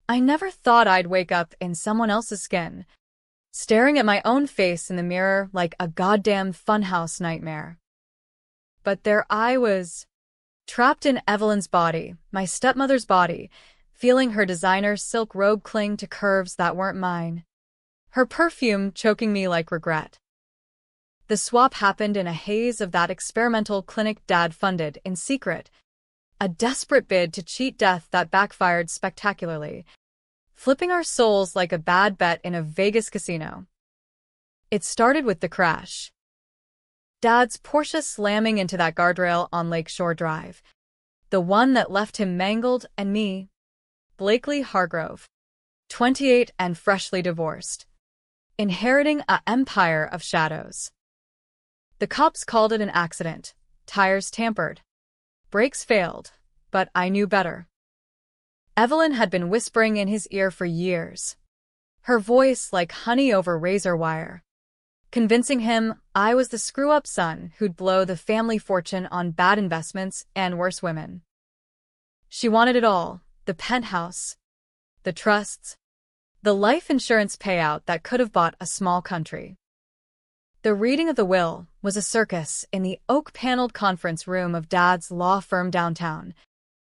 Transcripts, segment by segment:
I never thought I'd wake up in someone else's skin, staring at my own face in the mirror like a goddamn funhouse nightmare. But there I was, trapped in Evelyn's body, my stepmother's body, feeling her designer silk robe cling to curves that weren't mine. Her perfume choking me like regret. The swap happened in a haze of that experimental clinic Dad funded in secret, a desperate bid to cheat death that backfired spectacularly, flipping our souls like a bad bet in a Vegas casino. It started with the crash. Dad's Porsche slamming into that guardrail on Lakeshore Drive, the one that left him mangled, and me, Blakely Hargrove, 28 and freshly divorced, inheriting an empire of shadows. The cops called it an accident, tires tampered, brakes failed, but I knew better. Evelyn had been whispering in his ear for years, her voice like honey over razor wire, convincing him I was the screw-up son who'd blow the family fortune on bad investments and worse women. She wanted it all, the penthouse, the trusts, the life insurance payout that could have bought a small country. The reading of the will was a circus in the oak-paneled conference room of Dad's law firm downtown,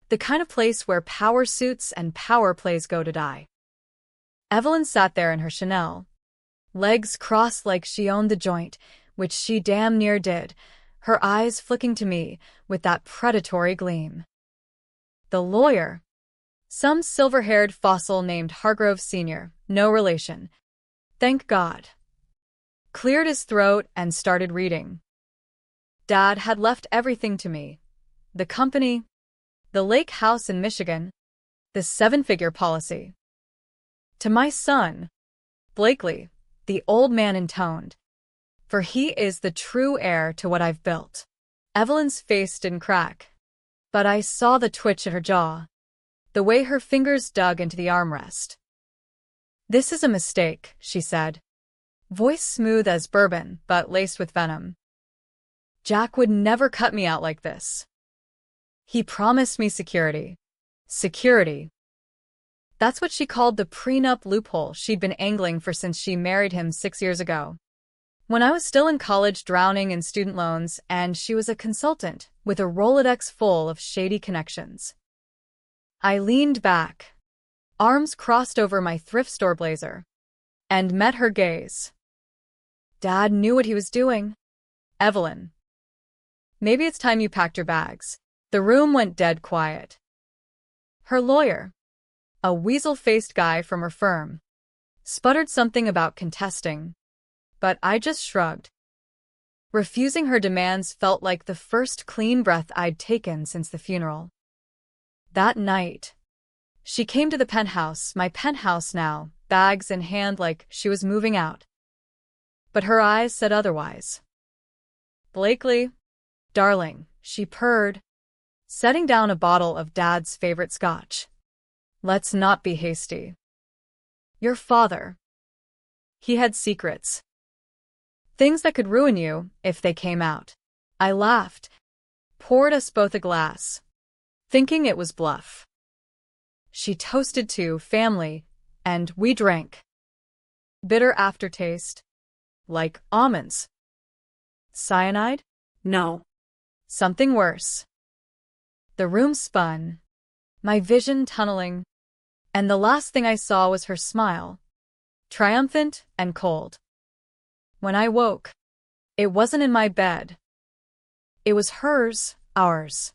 the kind of place where power suits and power plays go to die. Evelyn sat there in her Chanel, legs crossed like she owned the joint, which she damn near did, her eyes flicking to me with that predatory gleam. The lawyer, some silver-haired fossil named Hargrove Sr., no relation, thank God, cleared his throat and started reading. Dad had left everything to me. The company, the lake house in Michigan, the seven-figure policy. To my son, Blakely, the old man intoned, for he is the true heir to what I've built. Evelyn's face didn't crack, but I saw the twitch at her jaw, the way her fingers dug into the armrest. This is a mistake, she said, voice smooth as bourbon but laced with venom. Jack would never cut me out like this. He promised me security. Security. That's what she called the prenup loophole she'd been angling for since she married him 6 years ago. When I was still in college drowning in student loans and she was a consultant with a Rolodex full of shady connections. I leaned back, arms crossed over my thrift store blazer, and met her gaze. Dad knew what he was doing. Evelyn. Maybe it's time you packed your bags. The room went dead quiet. Her lawyer, a weasel-faced guy from her firm, sputtered something about contesting, but I just shrugged. Refusing her demands felt like the first clean breath I'd taken since the funeral. That night, she came to the penthouse, my penthouse now, bags in hand like she was moving out. But her eyes said otherwise. Blakely, darling, she purred, setting down a bottle of Dad's favorite scotch. Let's not be hasty. Your father. He had secrets. Things that could ruin you if they came out. I laughed, poured us both a glass, thinking it was bluff. She toasted to family, and we drank. Bitter aftertaste. Like almonds. Cyanide? No. Something worse. The room spun, my vision tunneling, and the last thing I saw was her smile, triumphant and cold. When I woke, it wasn't in my bed. It was hers, ours.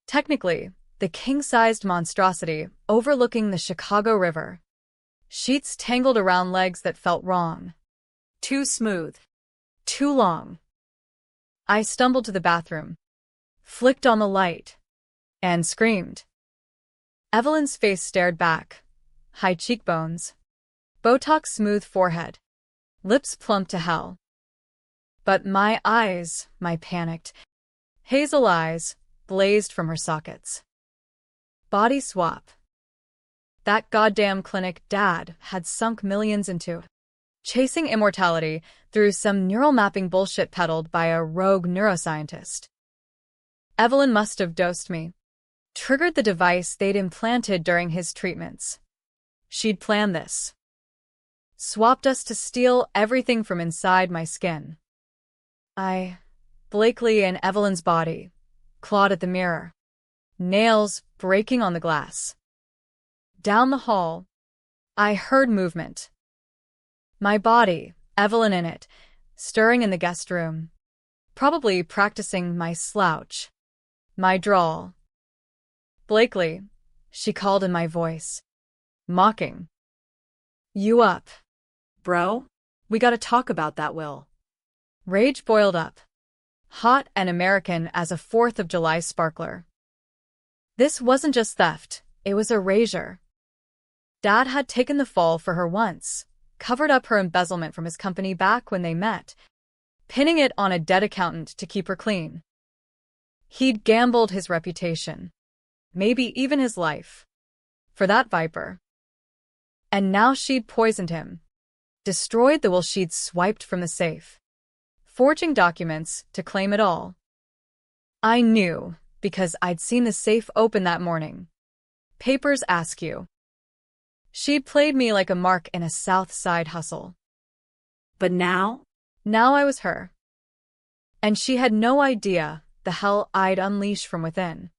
Technically, the king-sized monstrosity overlooking the Chicago River. Sheets tangled around legs that felt wrong. Too smooth. Too long. I stumbled to the bathroom, flicked on the light, and screamed. Evelyn's face stared back. High cheekbones, Botox-smooth forehead, lips plump to hell. But my eyes, my panicked, hazel eyes, blazed from her sockets. Body swap. That goddamn clinic Dad had sunk millions into. Chasing immortality through some neural mapping bullshit peddled by a rogue neuroscientist. Evelyn must have dosed me. Triggered the device they'd implanted during his treatments. She'd planned this. Swapped us to steal everything from inside my skin. Blakely and Evelyn's body, clawed at the mirror, nails breaking on the glass. Down the hall, I heard movement. My body, Evelyn in it, stirring in the guest room, probably practicing my slouch, my drawl. Blakely, she called in my voice, mocking. You up, bro? We gotta talk about that will. Rage boiled up, hot and American as a 4th of July sparkler. This wasn't just theft, it was erasure. Dad had taken the fall for her once, covered up her embezzlement from his company back when they met, pinning it on a dead accountant to keep her clean. He'd gambled his reputation, maybe even his life, for that viper. And now she'd poisoned him, destroyed the will she'd swiped from the safe, forging documents to claim it all. I knew, because I'd seen the safe open that morning. Papers ask you. She'd played me like a mark in a South Side hustle. But now I was her. And she had no idea the hell I'd unleash from within.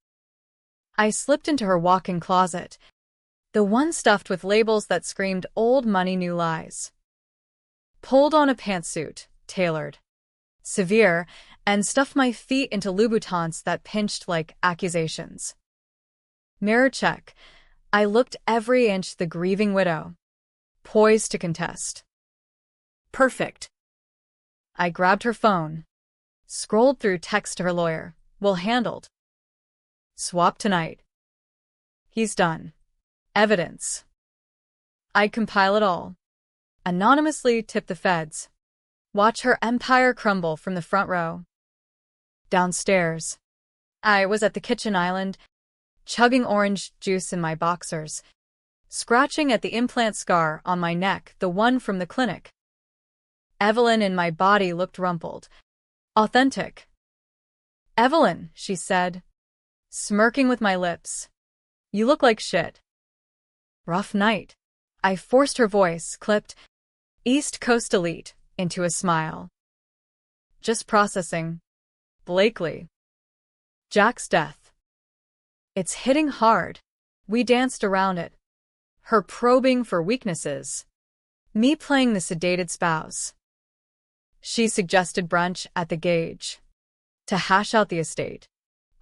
I slipped into her walk-in closet, the one stuffed with labels that screamed old money, new lies. Pulled on a pantsuit, tailored, severe, and stuffed my feet into Louboutins that pinched like accusations. Mirror check. I looked every inch the grieving widow, poised to contest. Perfect. I grabbed her phone, scrolled through text to her lawyer. Well handled. Swap tonight. He's done. Evidence. I'd compile it all. Anonymously tip the feds. Watch her empire crumble from the front row. Downstairs, I was at the kitchen island, chugging orange juice in my boxers, scratching at the implant scar on my neck, the one from the clinic. Evelyn in my body looked rumpled. Authentic. Evelyn, she said, smirking with my lips. You look like shit. Rough night. I forced her voice, clipped, East Coast elite, into a smile. Just processing. Blakely. Jack's death. It's hitting hard. We danced around it. Her probing for weaknesses. Me playing the sedated spouse. She suggested brunch at the Gauge. To hash out the estate.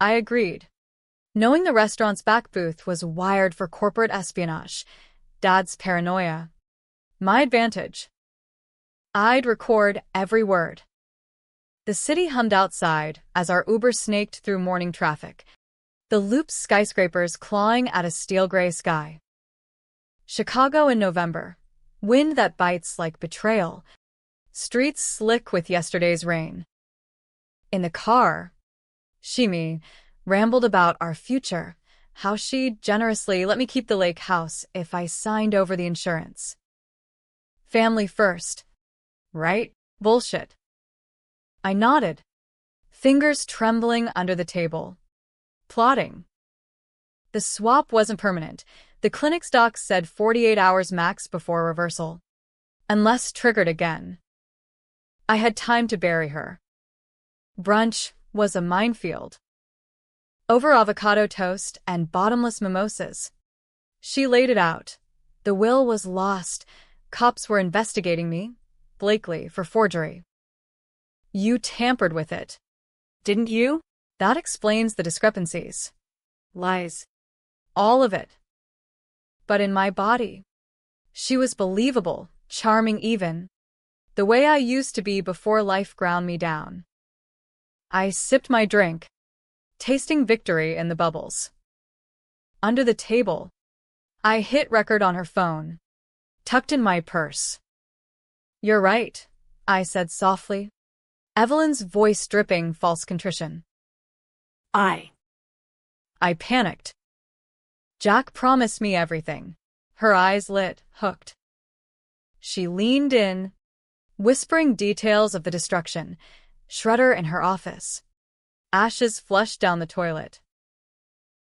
I agreed. Knowing the restaurant's back booth was wired for corporate espionage. Dad's paranoia. My advantage. I'd record every word. The city hummed outside as our Uber snaked through morning traffic, the looped skyscrapers clawing at a steel-gray sky. Chicago in November. Wind that bites like betrayal. Streets slick with yesterday's rain. In the car, Shimi rambled about our future, how she'd generously let me keep the lake house if I signed over the insurance. Family first. Right? Bullshit. I nodded, fingers trembling under the table. Plotting. The swap wasn't permanent. The clinic's docs said 48 hours max before reversal. Unless triggered again. I had time to bury her. Brunch was a minefield. Over avocado toast and bottomless mimosas. She laid it out. The will was lost. Cops were investigating me, Blakely, for forgery. You tampered with it. Didn't you? That explains the discrepancies. Lies. All of it. But in my body, she was believable, charming even. The way I used to be before life ground me down. I sipped my drink, tasting victory in the bubbles. Under the table, I hit record on her phone, tucked in my purse. You're right, I said softly, Evelyn's voice dripping false contrition. I panicked. Jack promised me everything. Her eyes lit, hooked. She leaned in, whispering details of the destruction. Shredder in her office. Ashes flushed down the toilet.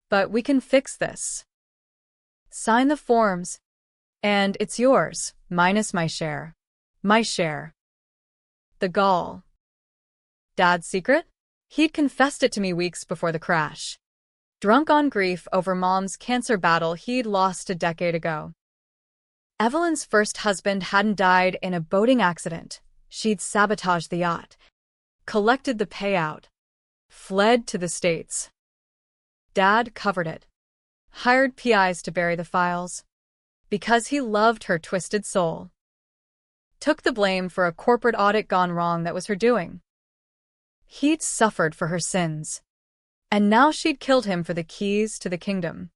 But we can fix this. Sign the forms. And it's yours, minus my share. My share. The gall. Dad's secret? He'd confessed it to me weeks before the crash. Drunk on grief over Mom's cancer battle he'd lost a decade ago. Evelyn's first husband hadn't died in a boating accident. She'd sabotaged the yacht, collected the payout, fled to the States. Dad covered it, hired PIs to bury the files, because he loved her twisted soul. Took the blame for a corporate audit gone wrong that was her doing. He'd suffered for her sins, and now she'd killed him for the keys to the kingdom.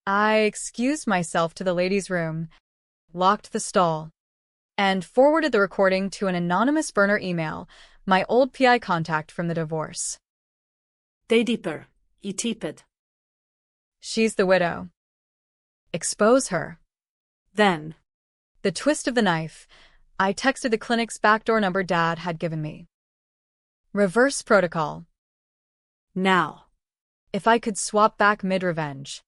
I excused myself to the ladies' room, locked the stall, and forwarded the recording to an anonymous burner email, my old PI contact from the divorce. Dig deeper, I tipped. She's the widow. Expose her. Then, the twist of the knife, I texted the clinic's backdoor number Dad had given me. Reverse protocol. Now. If I could swap back mid-revenge,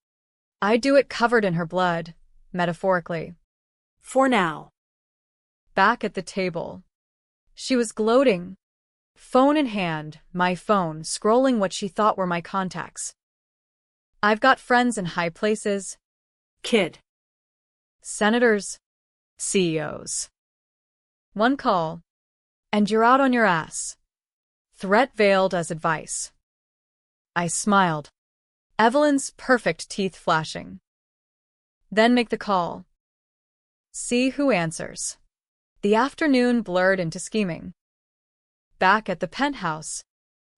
I'd do it covered in her blood, metaphorically. For now. Back at the table. She was gloating. Phone in hand, my phone, scrolling what she thought were my contacts. I've got friends in high places. Kid. Senators. CEOs. One call, and you're out on your ass. Threat veiled as advice. I smiled. Evelyn's perfect teeth flashing. Then make the call. See who answers. The afternoon blurred into scheming. Back at the penthouse,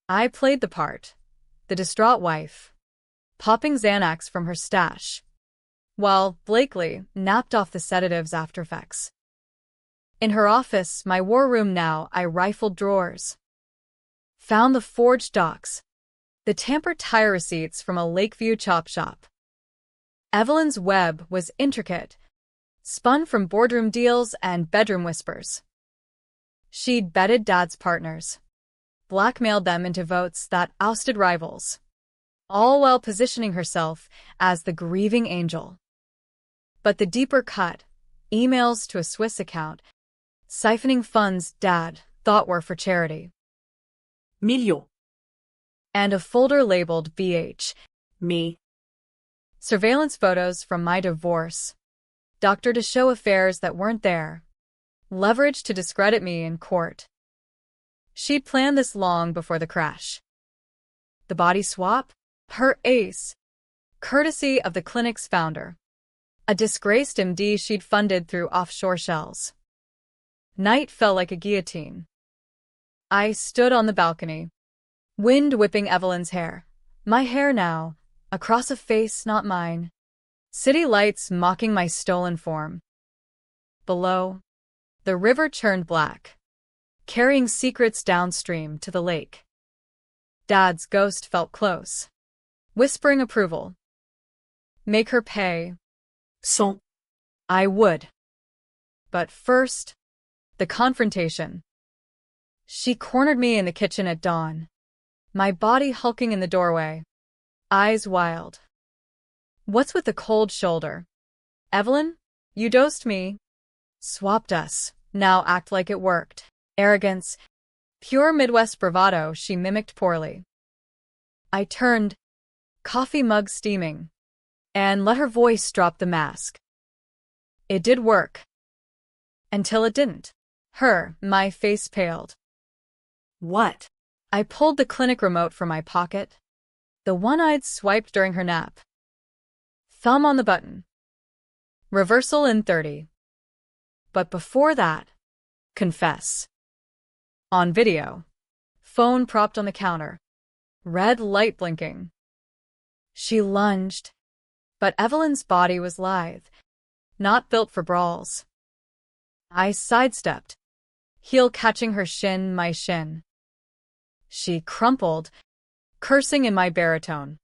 I played the part, the distraught wife, popping Xanax from her stash, while Blakely napped off the sedative's aftereffects. In her office, my war room now, I rifled drawers. Found the forged docs, the tampered tire receipts from a Lakeview chop shop. Evelyn's web was intricate, spun from boardroom deals and bedroom whispers. She'd betted Dad's partners, blackmailed them into votes that ousted rivals, all while positioning herself as the grieving angel. But the deeper cut, emails to a Swiss account, siphoning funds Dad thought were for charity. Milio. And a folder labeled BH. Me. Surveillance photos from my divorce. Doctor to show affairs that weren't there. Leverage to discredit me in court. She'd planned this long before the crash. The body swap? Her ace. Courtesy of the clinic's founder. A disgraced MD she'd funded through offshore shells. Night fell like a guillotine. I stood on the balcony, wind whipping Evelyn's hair. My hair now, across a face not mine. City lights mocking my stolen form. Below, the river churned black, carrying secrets downstream to the lake. Dad's ghost felt close, whispering approval. Make her pay. So. I would. But first, the confrontation. She cornered me in the kitchen at dawn, my body hulking in the doorway, eyes wild. What's with the cold shoulder? Evelyn, you dosed me. Swapped us, now act like it worked. Arrogance, pure Midwest bravado she mimicked poorly. I turned, coffee mug steaming, and let her voice drop the mask. It did work. Until it didn't. My face paled. What? I pulled the clinic remote from my pocket, the one I'd swiped during her nap. Thumb on the button. Reversal in 30. But before that, confess. On video. Phone propped on the counter. Red light blinking. She lunged, but Evelyn's body was lithe, not built for brawls. I sidestepped, heel catching her shin, my shin. She crumpled, cursing in my baritone.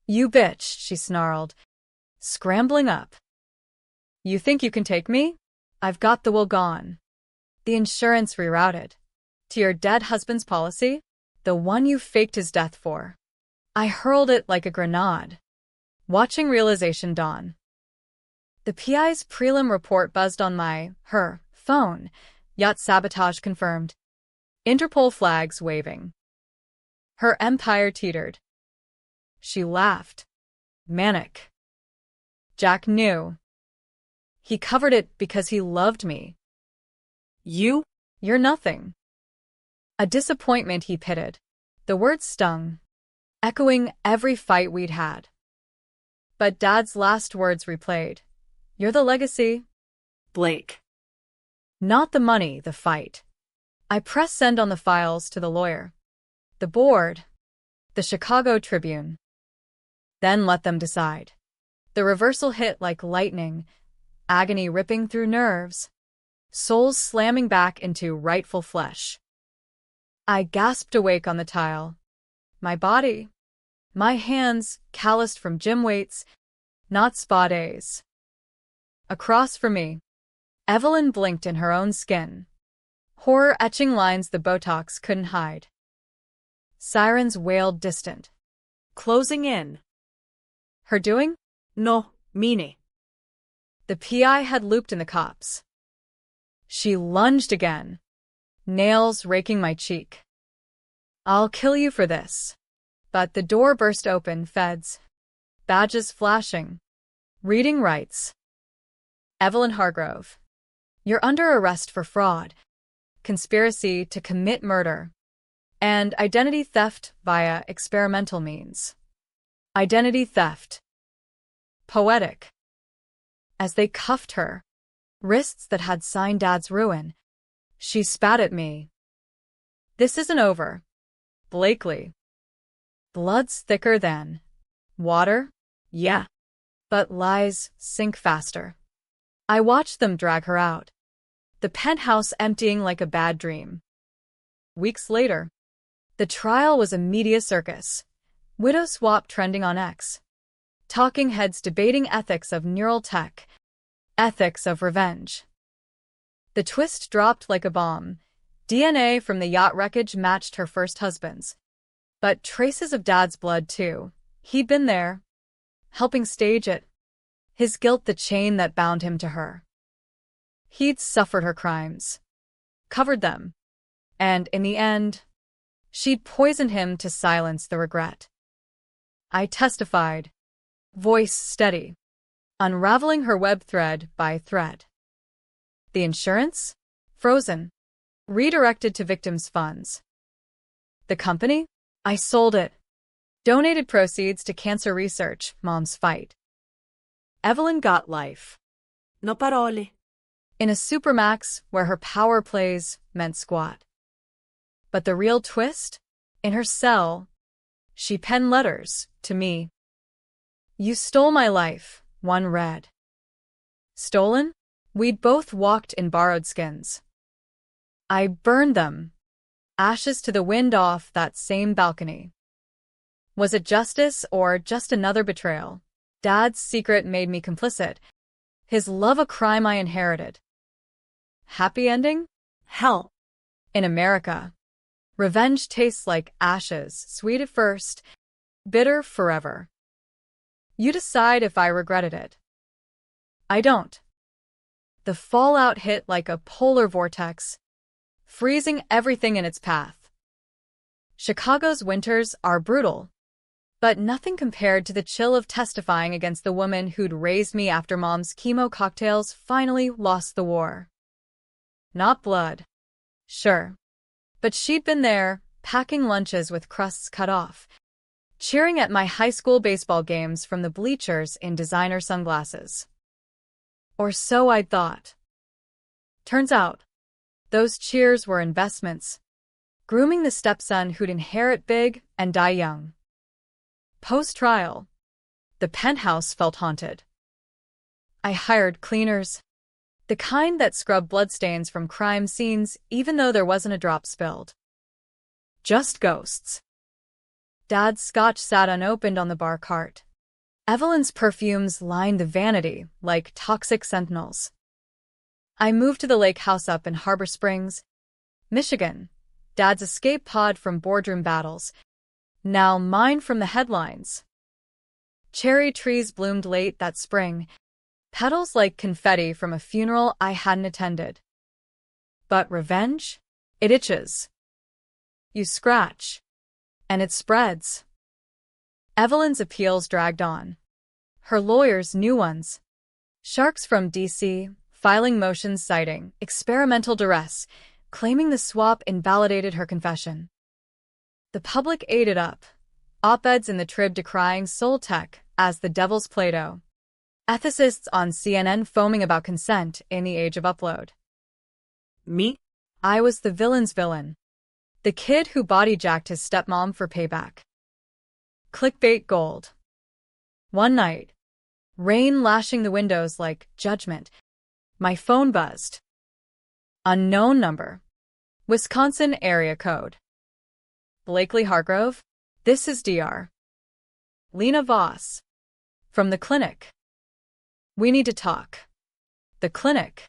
You bitch, she snarled, scrambling up. You think you can take me? I've got the will gone. The insurance rerouted. To your dead husband's policy? The one you faked his death for. I hurled it like a grenade, watching realization dawn. The PI's prelim report buzzed on her phone. Yacht sabotage confirmed. Interpol flags waving. Her empire teetered. She laughed. Manic. Jack knew. He covered it because he loved me. You? You're nothing. A disappointment he pitted. The words stung, echoing every fight we'd had. But Dad's last words replayed. You're the legacy. Blake. Not the money, the fight. I pressed send on the files to the lawyer, the board, the Chicago Tribune. Then let them decide. The reversal hit like lightning, agony ripping through nerves, souls slamming back into rightful flesh. I gasped awake on the tile. My body, my hands calloused from gym weights, not spa days. Across from me, Evelyn blinked in her own skin, horror etching lines the Botox couldn't hide. Sirens wailed distant. Closing in. Her doing? No, mine. The PI had looped in the cops. She lunged again, nails raking my cheek. I'll kill you for this. But the door burst open, feds. Badges flashing. Reading rights. Evelyn Hargrove. You're under arrest for fraud, conspiracy to commit murder, and identity theft via experimental means. Identity theft. Poetic. As they cuffed her, wrists that had signed Dad's ruin, she spat at me. This isn't over. Blakely. Blood's thicker than water? Yeah. But lies sink faster. I watched them drag her out, the penthouse emptying like a bad dream. Weeks later, the trial was a media circus. Widow swap trending on X. Talking heads debating ethics of neural tech, ethics of revenge. The twist dropped like a bomb. DNA from the yacht wreckage matched her first husband's. But traces of Dad's blood, too. He'd been there, helping stage it. His guilt the chain that bound him to her. He'd suffered her crimes, covered them, and in the end, she'd poisoned him to silence the regret. I testified, voice steady, unraveling her web thread by thread. The insurance? Frozen. Redirected to victims' funds. The company? I sold it. Donated proceeds to cancer research, Mom's fight. Evelyn got life. No parole. In a supermax where her power plays meant squat. But the real twist? In her cell, she penned letters to me. You stole my life, one read. Stolen? We'd both walked in borrowed skins. I burned them. Ashes to the wind off that same balcony. Was it justice or just another betrayal? Dad's secret made me complicit. His love a crime I inherited. Happy ending? Hell. In America, revenge tastes like ashes, sweet at first, bitter forever. You decide if I regretted it. I don't. The fallout hit like a polar vortex, freezing everything in its path. Chicago's winters are brutal, but nothing compared to the chill of testifying against the woman who'd raised me after Mom's chemo cocktails finally lost the war. Not blood. Sure. But she'd been there, packing lunches with crusts cut off, cheering at my high school baseball games from the bleachers in designer sunglasses. Or so I'd thought. Turns out, those cheers were investments, grooming the stepson who'd inherit big and die young. Post-trial, the penthouse felt haunted. I hired cleaners, the kind that scrubbed bloodstains from crime scenes even though there wasn't a drop spilled. Just ghosts. Dad's scotch sat unopened on the bar cart. Evelyn's perfumes lined the vanity like toxic sentinels. I moved to the lake house up in Harbor Springs, Michigan, Dad's escape pod from boardroom battles, now mine from the headlines. Cherry trees bloomed late that spring, Petals like confetti from a funeral I hadn't attended. But revenge? It itches. You scratch, and it spreads. Evelyn's appeals dragged on. Her lawyers, new ones. Sharks from D.C., filing motions citing experimental duress, claiming the swap invalidated her confession. The public ate it up. Op-eds in the Trib decrying soul tech as the devil's Play-Doh. Ethicists on CNN foaming about consent in the age of upload. Me? I was the villain's villain. The kid who body-jacked his stepmom for payback. Clickbait gold. One night, rain lashing the windows like judgment, my phone buzzed. Unknown number. Wisconsin area code. Blakely Hargrove? This is Dr. Lena Voss. From the clinic. We need to talk. The clinic.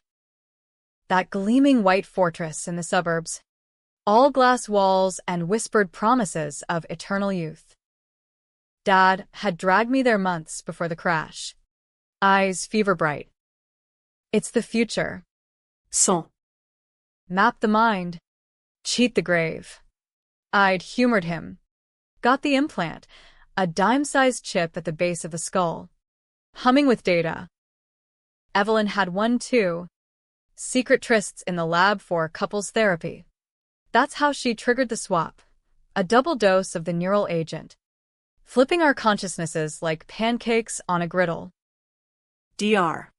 That gleaming white fortress in the suburbs. All glass walls and whispered promises of eternal youth. Dad had dragged me there months before the crash. Eyes fever bright. It's the future. Son. Map the mind. Cheat the grave. I'd humored him. Got the implant, a dime-sized chip at the base of the skull. Humming with data. Evelyn had one too. Secret trysts in the lab for couples therapy. That's how she triggered the swap. A double dose of the neural agent. Flipping our consciousnesses like pancakes on a griddle. Dr.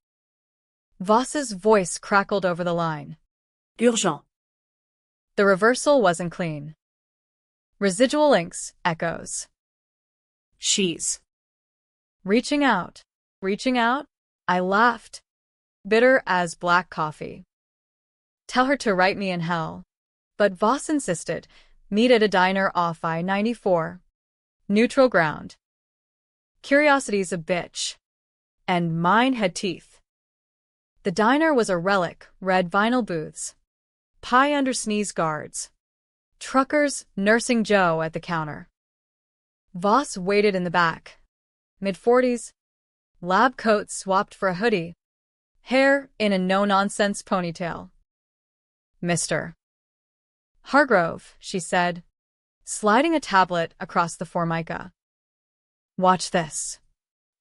Voss's voice crackled over the line. Urgent. The reversal wasn't clean. Residual links, echoes. She's. Reaching out. Reaching out? I laughed. Bitter as black coffee. Tell her to write me in hell. But Voss insisted. Meet at a diner off I-94. Neutral ground. Curiosity's a bitch. And mine had teeth. The diner was a relic, red vinyl booths. Pie under sneeze guards. Truckers nursing Joe at the counter. Voss waited in the back. Mid-40s. Lab coat swapped for a hoodie. Hair in a no-nonsense ponytail. Mr. Hargrove, she said, sliding a tablet across the Formica. Watch this.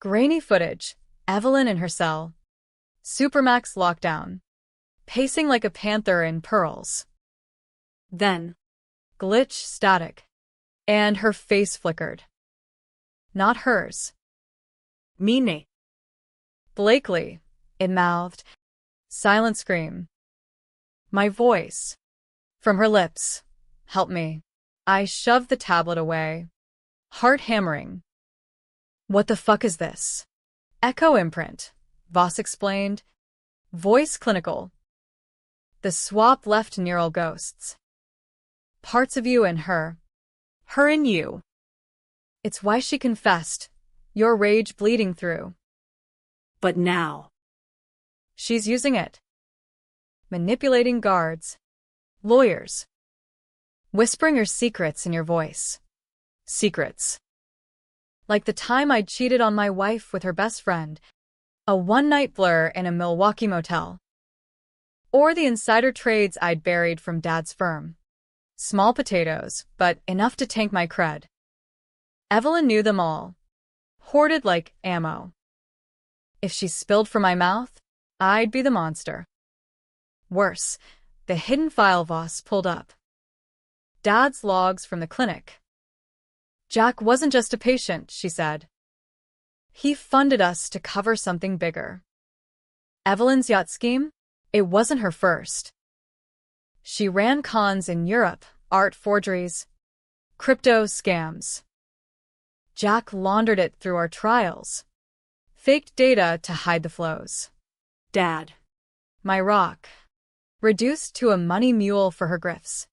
Grainy footage. Evelyn in her cell. Supermax lockdown. Pacing like a panther in pearls. Then. Glitch static. And her face flickered. Not hers. Mine. Blakely, it mouthed. Silent scream. My voice. From her lips. Help me. I shoved the tablet away. Heart hammering. What the fuck is this? Echo imprint, Voss explained. Voice clinical. The swap left neural ghosts. Parts of you in her. Her in you. It's why she confessed. Your rage bleeding through. But now. She's using it. Manipulating guards. Lawyers. Whispering her secrets in your voice. Secrets. Like the time I'd cheated on my wife with her best friend. A one-night blur in a Milwaukee motel. Or the insider trades I'd buried from Dad's firm. Small potatoes, but enough to tank my cred. Evelyn knew them all. Hoarded like ammo. If she spilled from my mouth, I'd be the monster. Worse, the hidden file Voss pulled up. Dad's logs from the clinic. Jack wasn't just a patient, she said. He funded us to cover something bigger. Evelyn's yacht scheme? It wasn't her first. She ran cons in Europe, art forgeries, crypto scams. Jack laundered it through our trials. Faked data to hide the flows. Dad. My rock. Reduced to a money mule for her grifts.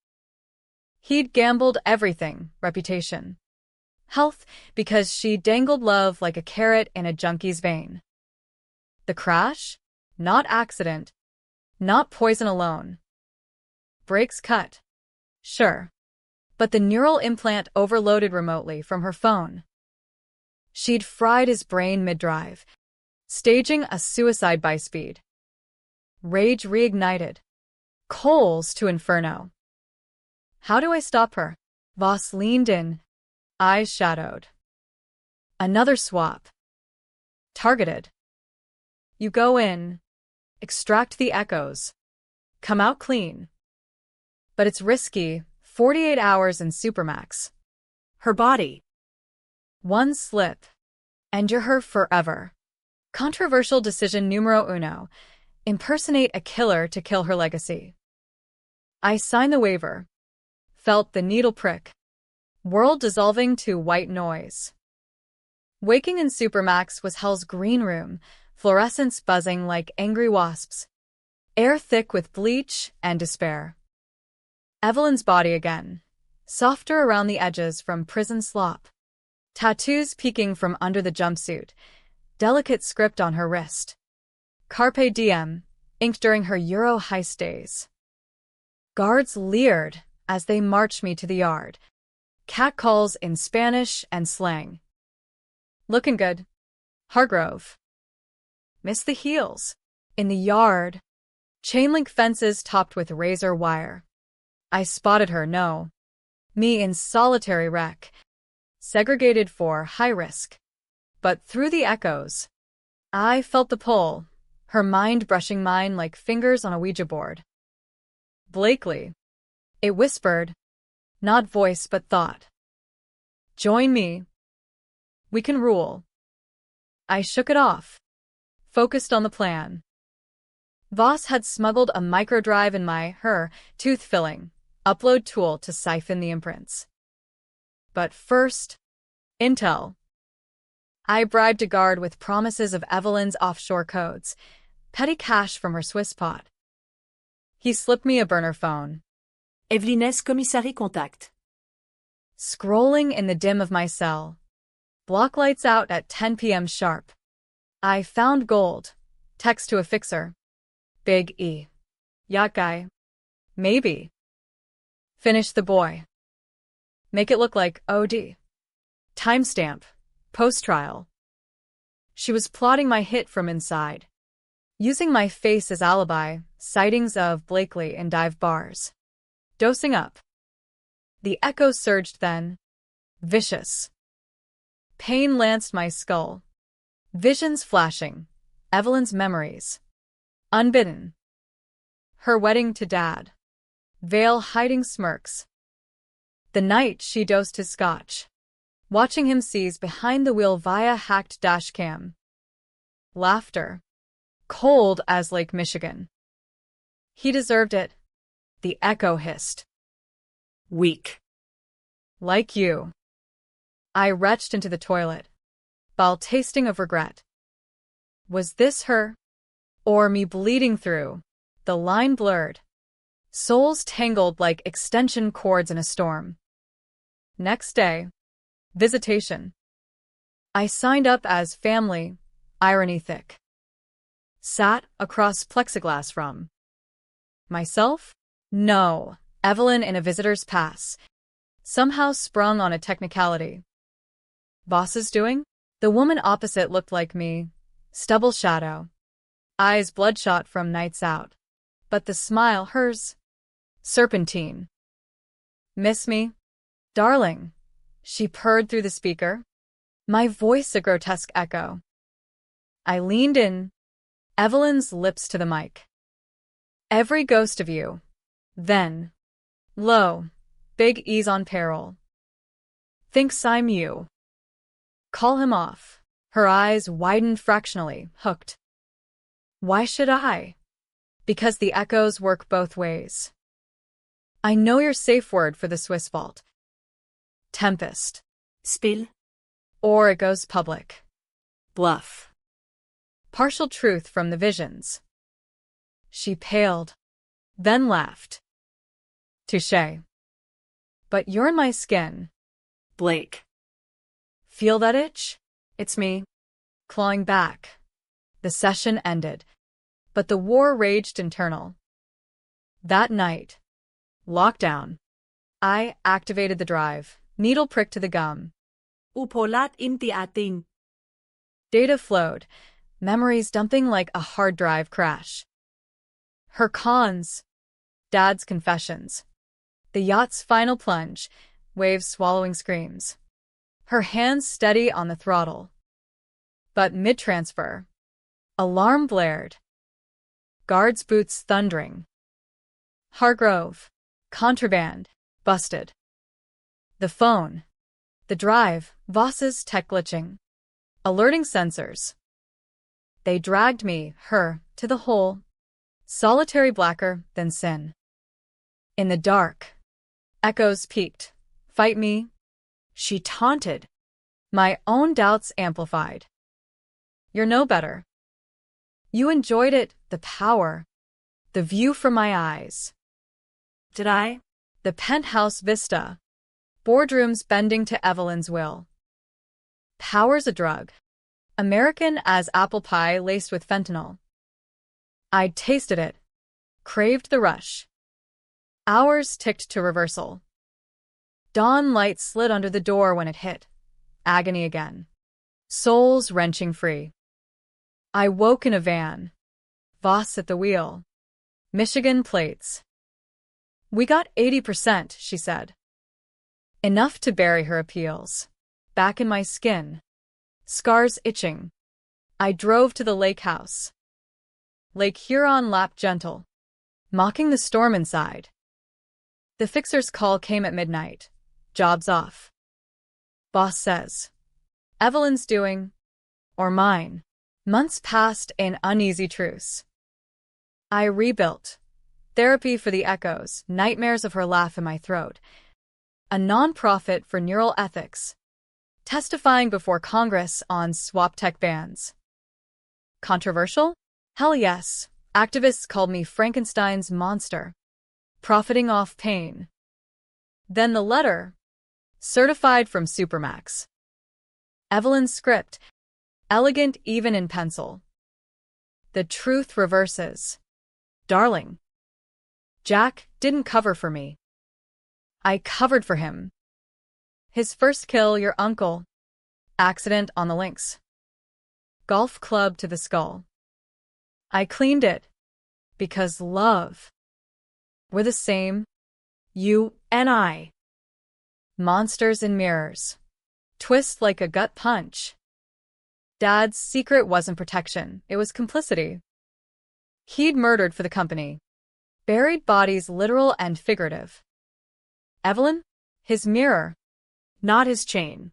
He'd gambled everything, reputation. Health, because she dangled love like a carrot in a junkie's vein. The crash? Not accident. Not poison alone. Brakes cut. Sure. But the neural implant overloaded remotely from her phone. She'd fried his brain mid-drive. staging a suicide by speed. Rage reignited. Coals to inferno. How do I stop her? Voss leaned in, eyes shadowed. Another swap. Targeted. You go in, extract the echoes, come out clean. But it's risky, 48 hours in Supermax. Her body. One slip, and you're her forever. Controversial decision numero uno. Impersonate a killer to kill her legacy. I signed the waiver. Felt the needle prick. World dissolving to white noise. Waking in Supermax was hell's green room, fluorescence buzzing like angry wasps. Air thick with bleach and despair. Evelyn's body again, softer around the edges from prison slop. Tattoos peeking from under the jumpsuit, delicate script on her wrist. Carpe diem, inked during her Euro heist days. Guards leered as they marched me to the yard. Catcalls in Spanish and slang. Looking good. Hargrove. Miss the heels. In the yard. Chain-link fences topped with razor wire. I spotted her, no. Me in solitary wreck. Segregated for high risk. But through the echoes, I felt the pull, her mind brushing mine like fingers on a Ouija board. Blakely. It whispered, not voice but thought. Join me. We can rule. I shook it off, focused on the plan. Voss had smuggled a microdrive in her tooth-filling upload tool to siphon the imprints. But first, intel. I bribed a guard with promises of Evelyn's offshore codes, petty cash from her Swiss pot. He slipped me a burner phone. Evelyn's commissary contact. Scrolling in the dim of my cell. Block lights out at 10 p.m. sharp. I found gold. Text to a fixer. Big E. Yacht guy. Maybe. Finish the boy. Make it look like OD. Timestamp. Post-trial. She was plotting my hit from inside. Using my face as alibi, sightings of Blakely in dive bars. Dosing up. The echo surged then. Vicious. Pain lanced my skull. Visions flashing. Evelyn's memories. Unbidden. Her wedding to Dad. Veil hiding smirks. The night she dosed his scotch. Watching him seize behind the wheel via hacked dashcam. Laughter. Cold as Lake Michigan. He deserved it. The echo hissed. Weak. Like you. I retched into the toilet, while tasting of regret. Was this her? Or me bleeding through? The line blurred. Souls tangled like extension cords in a storm. Next day. Visitation. I signed up as family, irony thick. Sat across plexiglass from myself? No, Evelyn in a visitor's pass. Somehow sprung on a technicality. Boss's doing? The woman opposite looked like me. Stubble shadow. Eyes bloodshot from nights out. But the smile, hers. Serpentine. Miss me? Darling. She purred through the speaker. My voice a grotesque echo. I leaned in. Evelyn's lips to the mic. Every ghost of you. Then. Lo. Big E's on peril. Thinks I'm you. Call him off. Her eyes widened fractionally, hooked. Why should I? Because the echoes work both ways. I know your safe word for the Swiss vault. Tempest. Spill. Or it goes public. Bluff. Partial truth from the visions. She paled, then laughed. Touché. But you're in my skin. Blake. Feel that itch? It's me. Clawing back. The session ended, but the war raged internal. That night. Lockdown. I activated the drive, needle prick to the gum. Upolat imti ating. Data flowed, memories dumping like a hard drive crash. Her cons, Dad's confessions, the yacht's final plunge, waves swallowing screams. Her hands steady on the throttle. But mid-transfer, alarm blared. Guards' boots thundering. Hargrove, contraband, busted. The phone, the drive, Voss's tech glitching. Alerting sensors. They dragged me, her, to the hole. Solitary blacker than sin. In the dark, echoes peaked. Fight me? She taunted. My own doubts amplified. You're no better. You enjoyed it, the power, the view from my eyes. Did I? The penthouse vista. Boardrooms bending to Evelyn's will. Power's a drug. American as apple pie laced with fentanyl. I'd tasted it. Craved the rush. Hours ticked to reversal. Dawn light slid under the door when it hit. Agony again. Souls wrenching free. I woke in a van. Voss at the wheel. Michigan plates. We got 80%, she said. Enough to bury her appeals. Back in my skin. Scars itching. I drove to the lake house. Lake Huron lapped gentle, mocking the storm inside. The fixer's call came at midnight. Job's off. Boss says. Evelyn's doing, or mine. Months passed in uneasy truce. I rebuilt. Therapy for the echoes, nightmares of her laugh in my throat. A non-profit for neural ethics. Testifying before Congress on swap tech bans. Controversial? Hell yes. Activists called me Frankenstein's monster. Profiting off pain. Then the letter. Certified from Supermax. Evelyn's script. Elegant even in pencil. The truth reverses. Darling. Jack didn't cover for me. I covered for him. His first kill, your uncle. Accident on the links. Golf club to the skull. I cleaned it. Because love. We're the same. You and I. Monsters in mirrors. Twist like a gut punch. Dad's secret wasn't protection, it was complicity. He'd murdered for the company. Buried bodies literal and figurative. Evelyn? His mirror. Not his chain.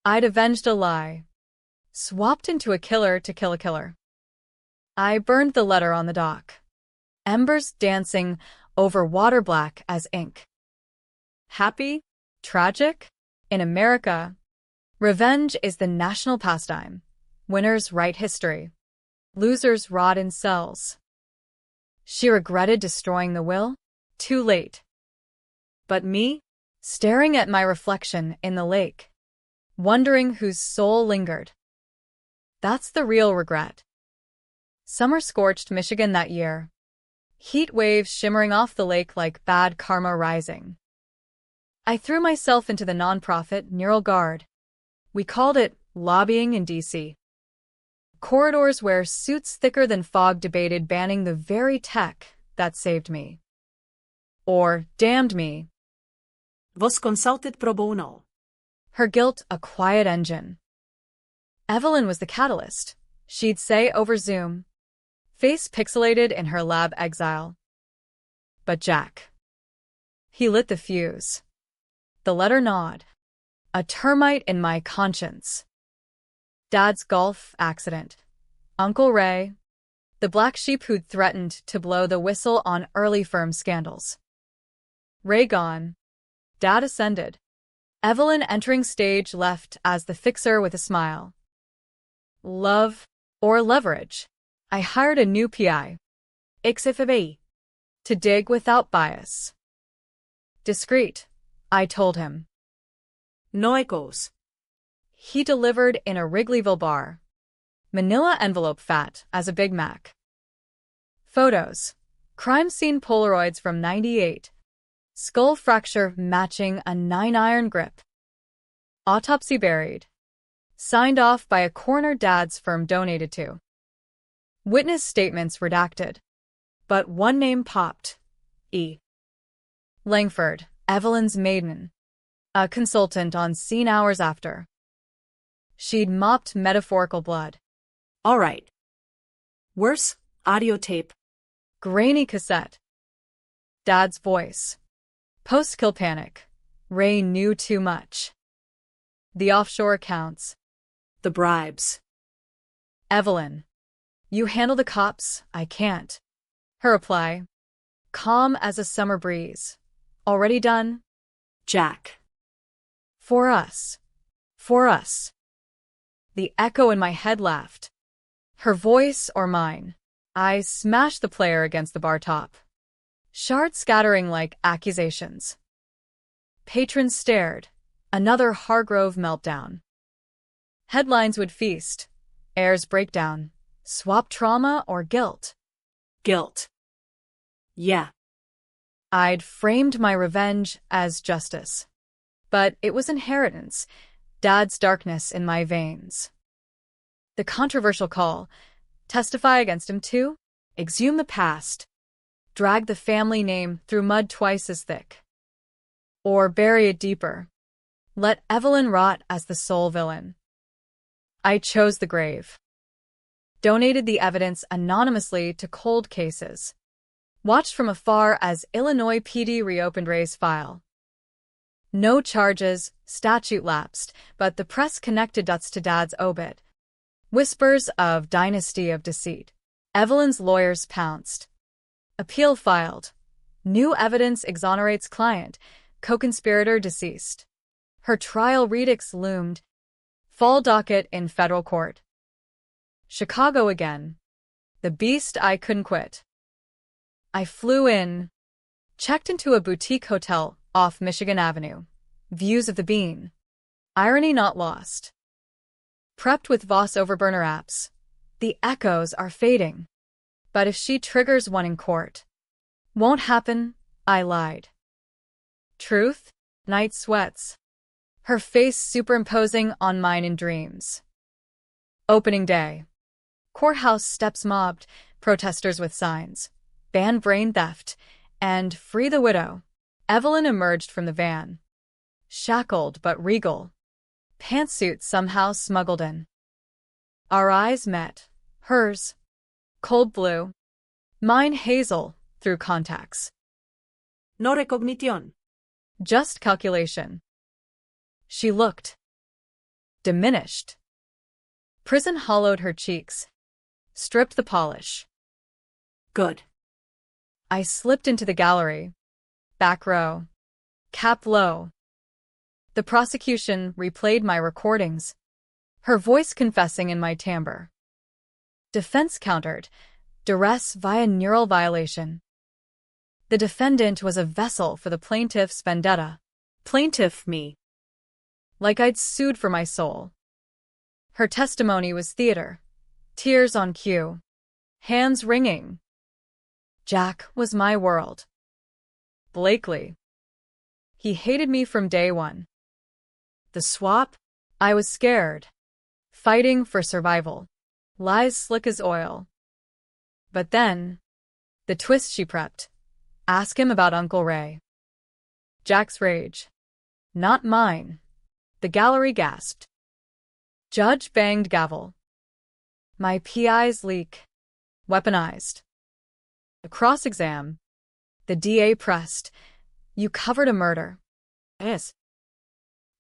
I'd avenged a lie. Swapped into a killer to kill a killer. I burned the letter on the dock. Embers dancing over water black as ink. Happy? Tragic? In America, revenge is the national pastime. Winners write history. Losers rot in cells. She regretted destroying the will? Too late. But me? Staring at my reflection in the lake. Wondering whose soul lingered. That's the real regret. Summer scorched Michigan that year. Heat waves shimmering off the lake like bad karma rising. I threw myself into the nonprofit Neural Guard. We called it lobbying in D.C. Corridors where suits thicker than fog debated banning the very tech that saved me. Or damned me. Was consulted pro bono. Her guilt a quiet engine. Evelyn was the catalyst, she'd say over Zoom. Face pixelated in her lab exile. But Jack. He lit the fuse. The letter gnawed. A termite in my conscience. Dad's golf accident. Uncle Ray. The black sheep who'd threatened to blow the whistle on early firm scandals. Ray gone. Dad ascended. Evelyn entering stage left as the fixer with a smile. Love or leverage. I hired a new PI. XFB. To dig without bias. Discreet, I told him. No echoes. He delivered in a Wrigleyville bar. Manila envelope fat as a Big Mac. Photos. Crime scene Polaroids from '98. Skull fracture matching a 9-iron grip. Autopsy buried. Signed off by a coroner Dad's firm donated to. Witness statements redacted. But one name popped. E. Langford, Evelyn's maiden. A consultant on scene hours after. She'd mopped metaphorical blood. All right. Worse, audio tape. Grainy cassette. Dad's voice. Post-kill panic. Ray knew too much. The offshore accounts. The bribes. Evelyn. You handle the cops, I can't. Her reply. Calm as a summer breeze. Already done? Jack. For us. For us. The echo in my head laughed. Her voice or mine. I smashed the player against the bar top. Shards scattering like accusations. Patrons stared. Another Hargrove meltdown. Headlines would feast. Heirs breakdown. Swap trauma or guilt? Guilt. Yeah. I'd framed my revenge as justice. But it was inheritance. Dad's darkness in my veins. The controversial call. Testify against him too? Exhume the past. Drag the family name through mud twice as thick. Or bury it deeper. Let Evelyn rot as the sole villain. I chose the grave. Donated the evidence anonymously to cold cases. Watched from afar as Illinois PD reopened Ray's file. No charges, statute lapsed, but the press connected dots to Dad's obit. Whispers of dynasty of deceit. Evelyn's lawyers pounced. Appeal filed. New evidence exonerates client, co-conspirator deceased. Her trial redicts loomed. Fall docket in federal court. Chicago again. The beast I couldn't quit. I flew in. Checked into a boutique hotel off Michigan Avenue. Views of the Bean. Irony not lost. Prepped with Voss overburner apps. The echoes are fading. But if she triggers one in court. Won't happen, I lied. Truth? Night sweats. Her face superimposing on mine in dreams. Opening day. Courthouse steps mobbed, protesters with signs. Ban brain theft, and free the widow. Evelyn emerged from the van. Shackled but regal. Pantsuit somehow smuggled in. Our eyes met. Hers. Cold blue. Mine hazel, through contacts. No recognición. Just calculation. She looked. Diminished. Prison hollowed her cheeks. Stripped the polish. Good. I slipped into the gallery. Back row. Cap low. The prosecution replayed my recordings. Her voice confessing in my timbre. Defense countered. Duress via neural violation. The defendant was a vessel for the plaintiff's vendetta. Plaintiff me. Like I'd sued for my soul. Her testimony was theater. Tears on cue. Hands wringing. Jack was my world. Blakely. He hated me from day one. The swap? I was scared. Fighting for survival. Lies slick as oil. But then, the twist she prepped. Ask him about Uncle Ray. Jack's rage. Not mine. The gallery gasped. Judge banged gavel. My PI's leak. Weaponized. The cross-exam. The DA pressed. You covered a murder. Yes.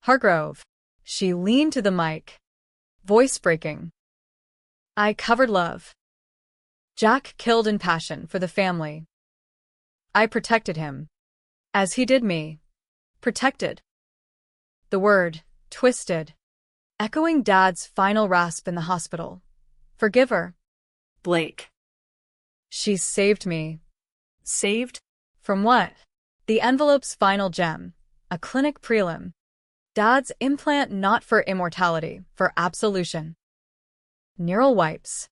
Hargrove. She leaned to the mic. Voice breaking. I covered love. Jack killed in passion for the family. I protected him. As he did me. Protected. The word, twisted. Echoing Dad's final rasp in the hospital. Forgive her. Blake. She saved me. Saved? From what? The envelope's final gem. A clinic prelim. Dad's implant not for immortality, for absolution. Neural wipes.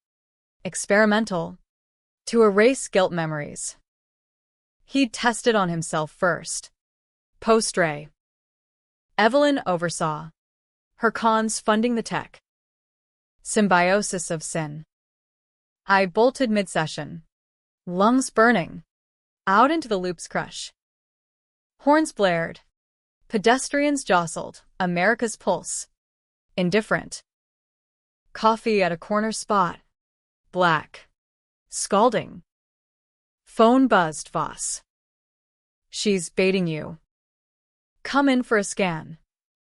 Experimental. To erase guilt memories. He'd tested on himself first. Post-Ray. Evelyn oversaw. her cons funding the tech. Symbiosis of sin. I bolted mid-session. Lungs burning. Out into the loop's crush. Horns blared. Pedestrians jostled. America's pulse. Indifferent. Coffee at a corner spot. Black. Scalding. Phone buzzed. Voss. She's baiting you. Come in for a scan.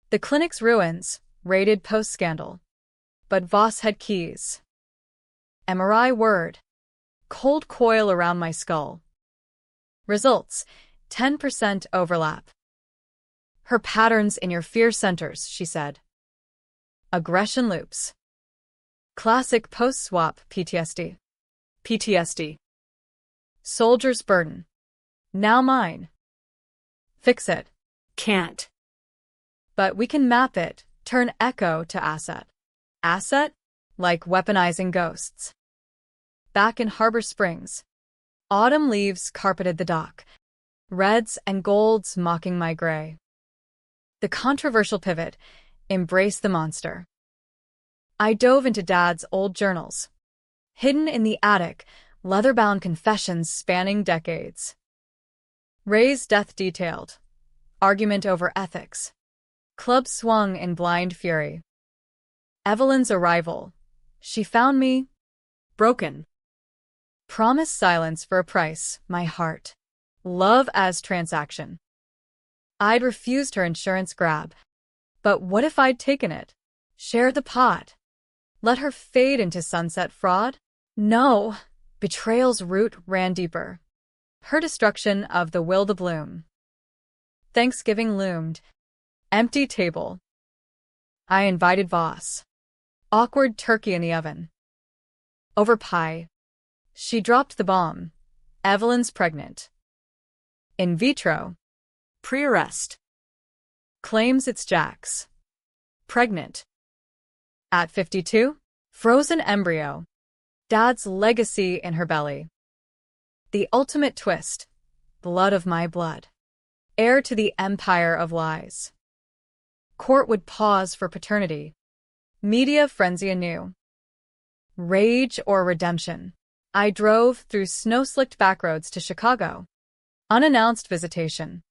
The clinic's ruins, raided post-scandal. But Voss had keys. MRI word. Cold coil around my skull. Results, 10% overlap. Her patterns in your fear centers, she said. Aggression loops. Classic post-swap PTSD. PTSD. Soldier's burden. Now mine. Fix it. Can't. But we can map it, turn echo to asset. Asset? Like weaponizing ghosts. Back in Harbor Springs. Autumn leaves carpeted the dock. Reds and golds mocking my gray. The controversial pivot. Embrace the monster. I dove into Dad's old journals. Hidden in the attic, leather-bound confessions spanning decades. Ray's death detailed. Argument over ethics. Club swung in blind fury. Evelyn's arrival. She found me broken. Promise silence for a price, my heart. Love as transaction. I'd refused her insurance grab. But what if I'd taken it? Shared the pot? Let her fade into sunset fraud? No. Betrayal's root ran deeper. Her destruction of the will to bloom. Thanksgiving loomed. Empty table. I invited Voss. Awkward turkey in the oven. Over pie. She dropped the bomb. Evelyn's pregnant. In vitro. Pre-arrest. Claims it's Jack's. Pregnant. At 52? Frozen embryo. Dad's legacy in her belly. The ultimate twist. Blood of my blood. Heir to the empire of lies. Court would pause for paternity. Media frenzy anew. Rage or redemption. I drove through snow-slicked backroads to Chicago. Unannounced visitation.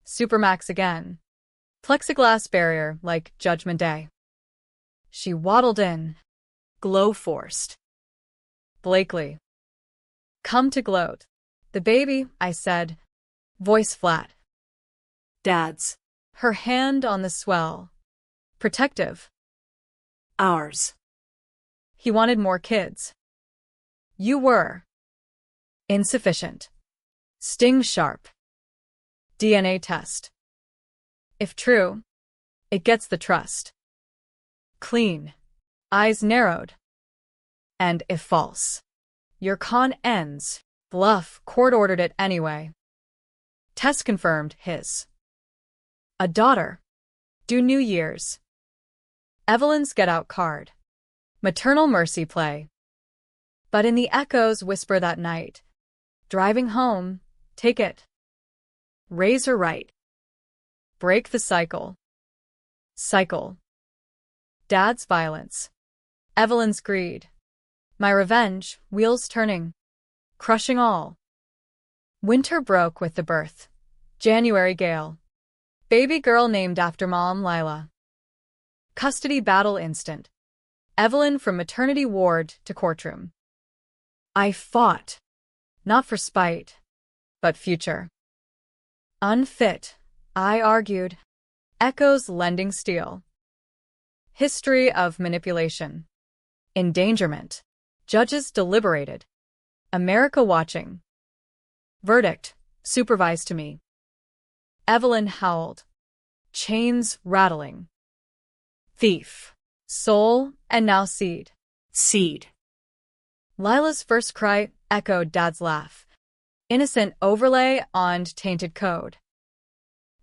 Supermax again. Plexiglass barrier like Judgment Day. She waddled in. Glow forced. Blakely. Come to gloat. The baby, I said. Voice flat. Dad's. Her hand on the swell. Protective. Ours. He wanted more kids. You were. Insufficient. Sting sharp. DNA test. If true, it gets the trust. Clean. Eyes narrowed. And if false, your con ends. Bluff, court ordered it anyway. Test confirmed his. A daughter. Due New Year's. Evelyn's get-out card. Maternal mercy play. But in the echoes whisper that night. Driving home, take it. Raise her right. Break the cycle. Cycle. Dad's violence. Evelyn's greed. My revenge, wheels turning. Crushing all. Winter broke with the birth. January gale. Baby girl named after mom Lila. Custody battle instant. Evelyn from maternity ward to courtroom. I fought. Not for spite, but future. Unfit, I argued. Echoes lending steel. History of manipulation. Endangerment. Judges deliberated. America watching. Verdict, supervised to me. Evelyn howled. Chains rattling. Thief. Soul, and now seed. Seed. Lila's first cry echoed Dad's laugh. Innocent overlay on tainted code.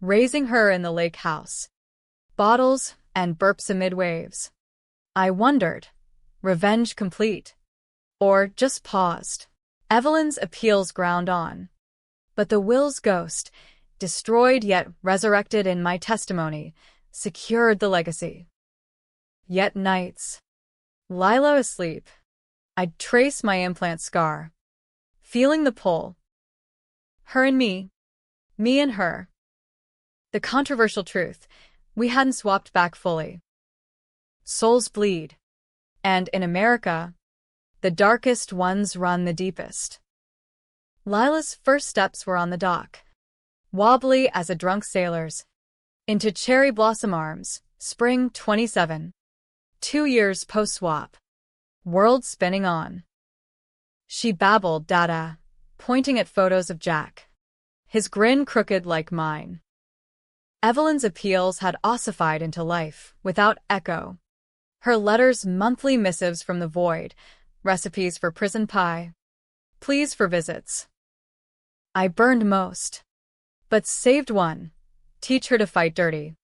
Raising her in the lake house. Bottles and burps amid waves. I wondered. Revenge complete. Or just paused. Evelyn's appeals ground on. But the will's ghost, destroyed yet resurrected in my testimony, secured the legacy. Yet nights, Lila asleep, I'd trace my implant scar, feeling the pull. Her and me and her. The controversial truth, we hadn't swapped back fully. Souls bleed. And in America, the darkest ones run the deepest. Lila's first steps were on the dock, wobbly as a drunk sailor's, into cherry blossom arms, spring 27. 2 years post-swap. World spinning on. She babbled data, pointing at photos of Jack, his grin crooked like mine. Evelyn's appeals had ossified into life, without echo. Her letters monthly missives from the void, recipes for prison pie, pleas for visits. I burned most, but saved one. Teach her to fight dirty.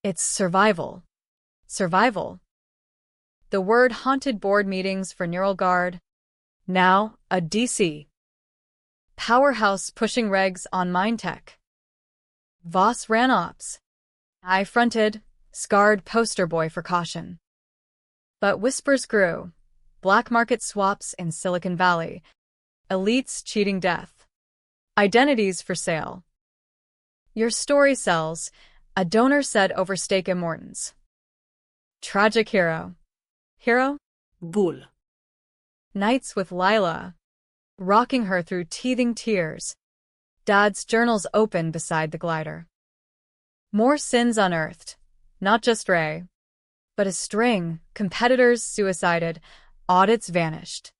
It's survival. Survival. The word haunted board meetings for Neural Guard. Now, a DC. Powerhouse pushing regs on Mindtech. Voss ran ops. I fronted, scarred poster boy for caution. But whispers grew. Black market swaps in Silicon Valley. Elites cheating death. Identities for sale. Your story sells, a donor said over steak immortans. Tragic hero. Hero? Bull. Nights with Lila, rocking her through teething tears. Dad's journals open beside the glider. More sins unearthed, not just Ray, but a string, competitors suicided, audits vanished.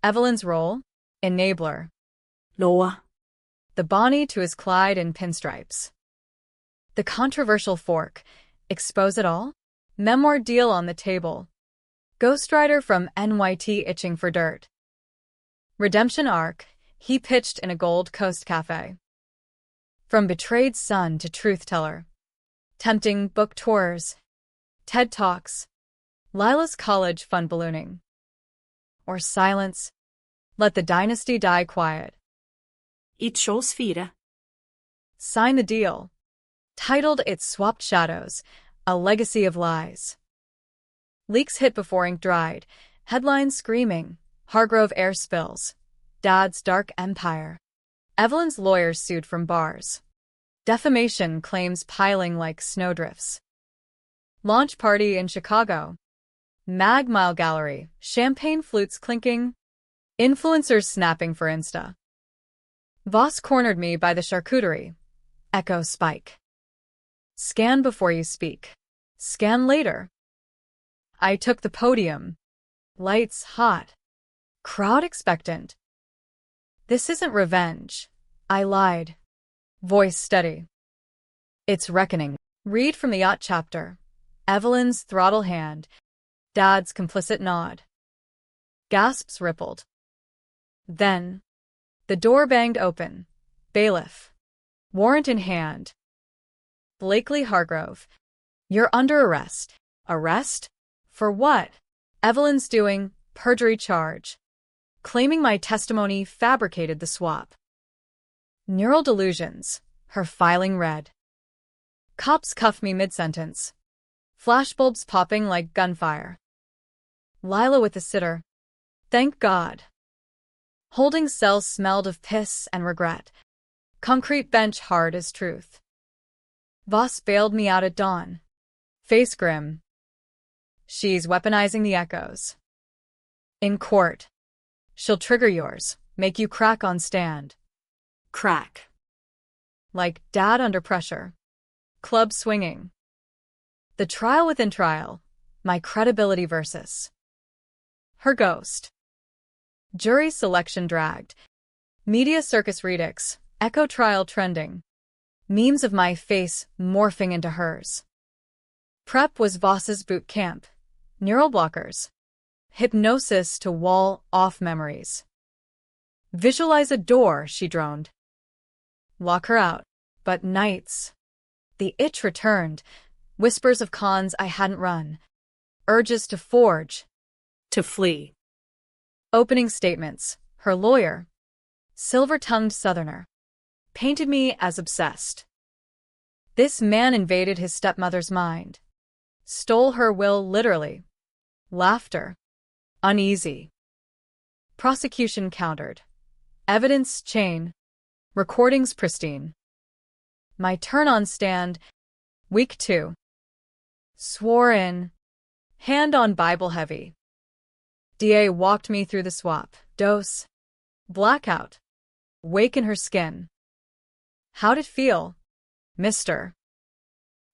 Evelyn's role? Enabler. Noah. The Bonnie to his Clyde in pinstripes. The controversial fork. Expose it all? Memoir deal on the table. Ghostwriter from NYT itching for dirt. Redemption arc. He pitched in a Gold Coast cafe. From betrayed son to truth teller. Tempting book tours. TED Talks. Lila's college fund ballooning. Or silence. Let the dynasty die quiet. It shows fire. Sign the deal. Titled It Swapped Shadows, A Legacy of Lies. Leaks hit before ink dried. Headlines screaming. Hargrove air spills. Dad's dark empire. Evelyn's lawyers sued from bars. Defamation claims piling like snowdrifts. Launch party in Chicago. Mag Mile Gallery. Champagne flutes clinking. Influencers snapping for Insta. Voss cornered me by the charcuterie. Echo spike. Scan before you speak. Scan later. I took the podium. Lights hot. Crowd expectant. This isn't revenge. I lied. Voice steady. It's reckoning. Read from the yacht chapter. Evelyn's throttle hand. Dad's complicit nod. Gasps rippled. Then, the door banged open. Bailiff. Warrant in hand. Blakely Hargrove. You're under arrest. Arrest? For what? Evelyn's doing perjury charge. Claiming my testimony fabricated the swap. Neural delusions. Her filing read. Cops cuff me mid-sentence. Flashbulbs popping like gunfire. Lila with the sitter. Thank God. Holding cells smelled of piss and regret. Concrete bench hard as truth. Voss bailed me out at dawn. Face grim. She's weaponizing the echoes. In court. She'll trigger yours, make you crack on stand. Crack. Like dad under pressure. Club swinging. The trial within trial. My credibility versus her ghost. Jury selection dragged. Media circus redux. Echo trial trending. Memes of my face morphing into hers. Prep was Voss's boot camp. Neural blockers. Hypnosis to wall off memories. Visualize a door, she droned. Lock her out. But nights. The itch returned. Whispers of cons I hadn't run. Urges to forge. To flee. Opening statements. Her lawyer. Silver-tongued southerner. Painted me as obsessed. This man invaded his stepmother's mind. Stole her will literally. Laughter. Uneasy. Prosecution countered. Evidence chain. Recordings pristine. My turn on stand. Week 2. Swore in. Hand on Bible heavy. DA walked me through the swap. Dose. Blackout. Wake in her skin. How'd it feel, Mr.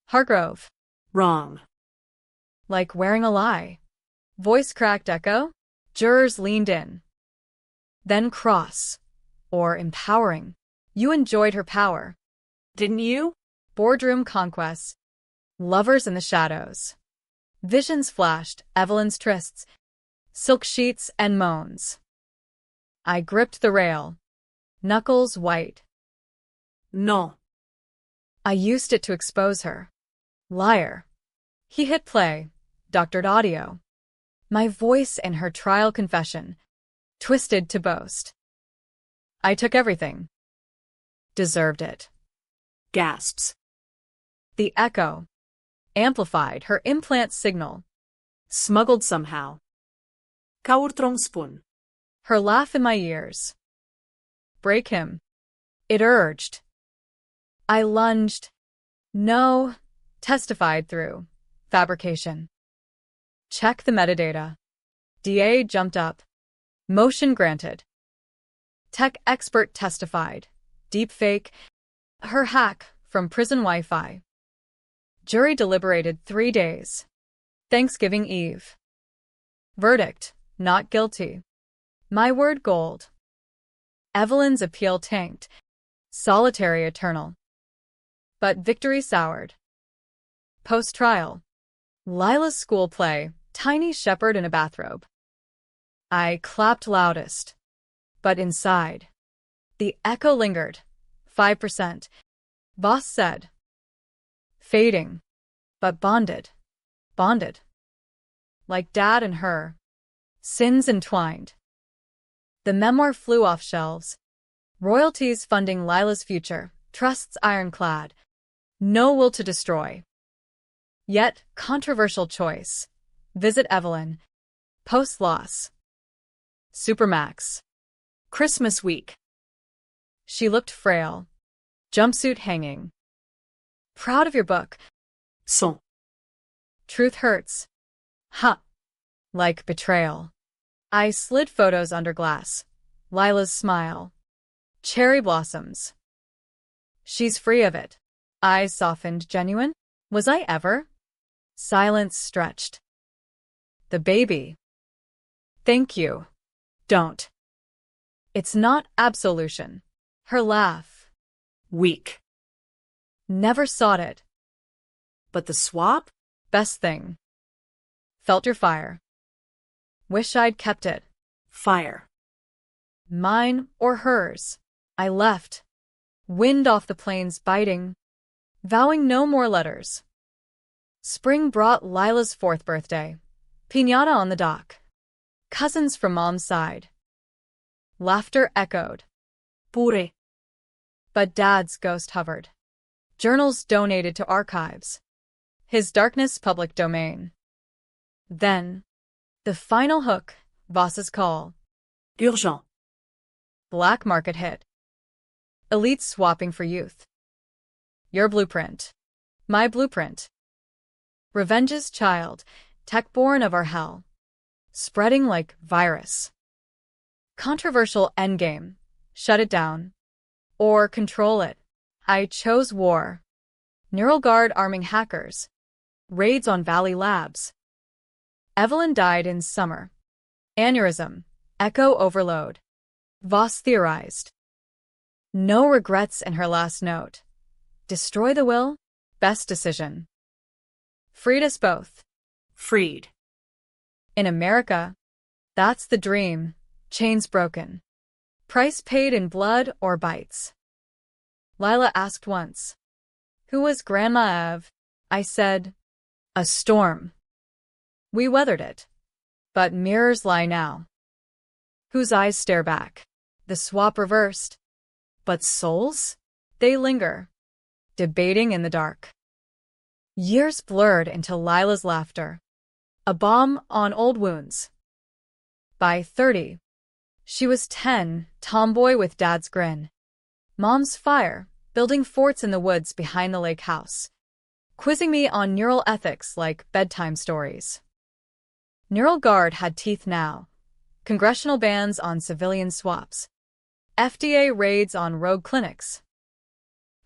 Hargrove? Wrong. Like wearing a lie. Voice cracked echo. Jurors leaned in. Then cross. Or empowering. You enjoyed her power. Didn't you? Boardroom conquests. Lovers in the shadows. Visions flashed, Evelyn's trysts. Silk sheets and moans. I gripped the rail. Knuckles white. No. I used it to expose her. Liar. He hit play. Doctored audio. My voice in her trial confession. Twisted to boast. I took everything. Deserved it. Gasps. The echo. Amplified her implant signal. Smuggled somehow. Kaurtrongspun. Her laugh in my ears. Break him. It urged. I lunged. No. Testified through. Fabrication. Check the metadata. DA jumped up. Motion granted. Tech expert testified. Deepfake. Her hack from prison Wi-Fi. Jury deliberated 3 days. Thanksgiving Eve. Verdict. Not guilty. My word gold. Evelyn's appeal tanked. Solitary eternal. But victory soured. Post-trial. Lila's school play, tiny shepherd in a bathrobe. I clapped loudest. But inside. The echo lingered. 5%. Boss said. Fading. But bonded. Bonded. Like dad and her. Sins entwined. The memoir flew off shelves. Royalties funding Lila's future. Trusts ironclad. No will to destroy. Yet, controversial choice. Visit Evelyn. Post-loss. Supermax. Christmas week. She looked frail. Jumpsuit hanging. Proud of your book. Son. Truth hurts. Ha. Like betrayal. I slid photos under glass. Lila's smile. Cherry blossoms. She's free of it. Eyes softened. Genuine? Was I ever? Silence stretched. The baby. Thank you. Don't. It's not absolution. Her laugh. Weak. Never sought it. But the swap? Best thing. Felt your fire. Wish I'd kept it. Fire. Mine or hers. I left. Wind off the plains biting. Vowing no more letters. Spring brought Lila's 4th birthday. Piñata on the dock. Cousins from mom's side. Laughter echoed. Pure. But dad's ghost hovered. Journals donated to archives. His darkness public domain. Then, the final hook, Voss's call. Urgent. Black market hit. Elites swapping for youth. Your blueprint. My blueprint. Revenge's child, tech-born of our hell. Spreading like virus. Controversial endgame. Shut it down. Or control it. I chose war. Neural Guard arming hackers. Raids on Valley Labs. Evelyn died in summer. Aneurysm. Echo overload. Voss theorized. No regrets in her last note. Destroy the will? Best decision. Freed us both. Freed. In America, that's the dream. Chains broken. Price paid in blood or bites. Lila asked once. Who was Grandma Ev? I said, a storm. We weathered it. But mirrors lie now. Whose eyes stare back? The swap reversed. But souls? They linger. debating in the dark. Years blurred into Lila's laughter. A balm on old wounds. By 30, she was 10, tomboy with dad's grin. Mom's fire, building forts in the woods behind the lake house. Quizzing me on neural ethics like bedtime stories. Neural Guard had teeth now. Congressional bans on civilian swaps. FDA raids on rogue clinics.